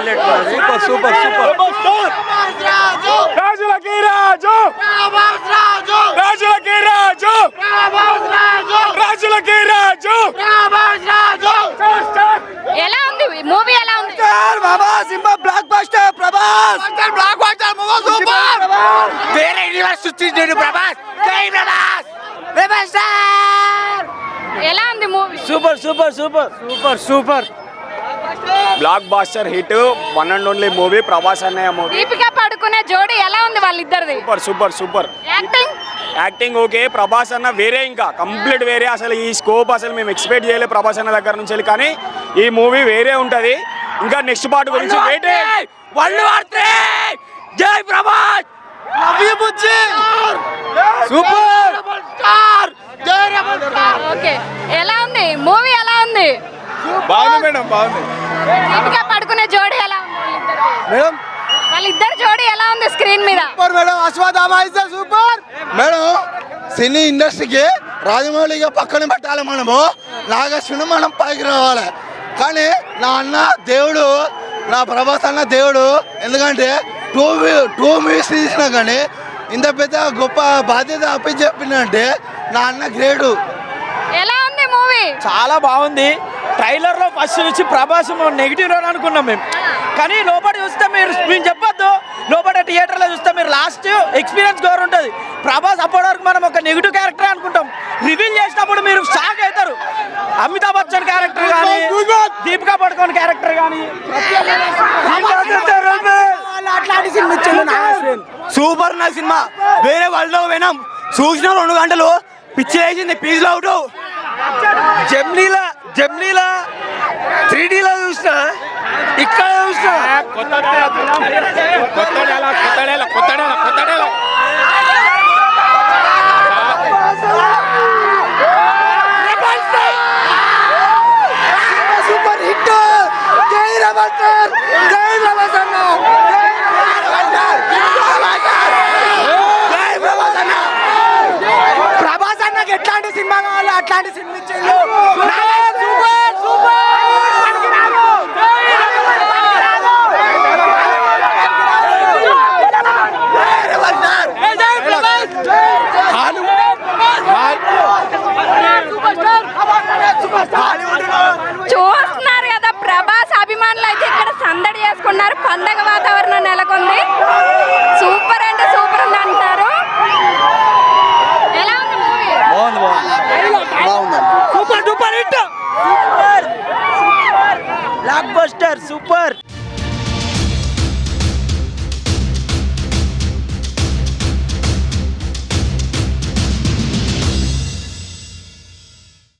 Super super super రాజులకి రాజు రాజులకి రాజు రాజులకి రాజు. ఎలా ఉంది మూవీ? ఎలా ఉంది? బాబా సింబా blockbuster Prabhas blockbuster movie super. వేరే యూనివర్స్ సృష్టించాడు ప్రభాస్. జై ప్రభాస్. ప్రభాస్ ఎలా ఉంది movie? Super super super super super blockbuster hit. One and only movie Prabhas అన్నయ్య మూవీ. దీపికా పడుకునే జోడి ఎలా ఉంది వాళ్ళిద్దరిది? Super super super. Acting okay. Prabhas అన్న వేరే, ఇంకా కంప్లీట్ వేరే. అసలు ఈ స్కోప్ అసలు మేము ఎక్స్పెక్ట్ చేయలేదు ప్రభాస్ అన్న దగ్గర నుంచి వెళ్ళి. కానీ ఈ మూవీ వేరే ఉంటుంది. ఇంకా నెక్స్ట్ పార్ట్ గురించి జై ప్రభాస్. సూపర్. ఓకే, ఎలా ఉంది మూవీ? ఎలా ఉంది? బాగుంది మేడం, బాగుంది. దీపికా పడుకునే జోడి ఎలా ఉంది మేడం? వాళ్ళిద్దరు జోడి ఎలా ఉంది స్క్రీన్ మీద? Super madam. Ashwatthama is super madam. Cine ఇండస్ట్రీకి రాజమౌళిగా పక్కన పెట్టాలి మనము. నాగేశ్వరుని మనం పైకి రావాలి. కానీ నా అన్న దేవుడు, నా ప్రభాస్ అన్న దేవుడు. ఎందుకంటే టూ మూవీస్ తీసినా కానీ ఇంత పెద్ద గొప్ప బాధ్యత అప్పచెప్పిందంటే నా అన్న గ్రేడు. ఎలా ఉంది మూవీ? చాలా బాగుంది. ట్రైలర్ లో ఫస్ట్ వచ్చి ప్రభాస్ నెగిటివ్ రోల్ అనుకున్నాం మేము. కానీ లోపల చూస్తే మేము చెప్పొద్దు, లోపల థియేటర్లో చూస్తే మీరు లాస్ట్ ఎక్స్పీరియన్స్ గోర్ ఉంటుంది. ప్రభాస్ అప్పటి వరకు మనం ఒక నెగిటివ్ క్యారెక్టర్ అనుకుంటాం. రివీల్ చేసినప్పుడు మీరు షాక్ అవుతారు. అమితాబ్ బచ్చన్ క్యారెక్టర్ కానీ, దీపికా పడుకోని క్యారెక్టర్ కానీ సూపర్. నా సినిమా వేరే వరల్డ్ లో పోయినాం. చూసిన 2 గంటలు పిచ్చి వేసింది. పీజ్ అవుట్. జమ్లీలా 3Dలో చూసినా, ఇక్కడ చూసినా. Super hit. జై ప్రభాస్. జై ప్రభాస్ అన్న. ప్రభాస్ అన్నకి ఎట్లాంటి సినిమా కావాలో అట్లాంటి సినిమా ఇచ్చేళ్ళు. చూస్తున్నారు కదా, ప్రభాస్ అభిమానులు అయితే ఇక్కడ సందడి చేసుకున్నారు. పండగ వాతావరణం నెలకొంది. సూపర్ అంటే సూపర్ ఉంది అంటారు. ఎలా ఉంది మూవీ? బాగుంది. Super duper hit. Block buster super.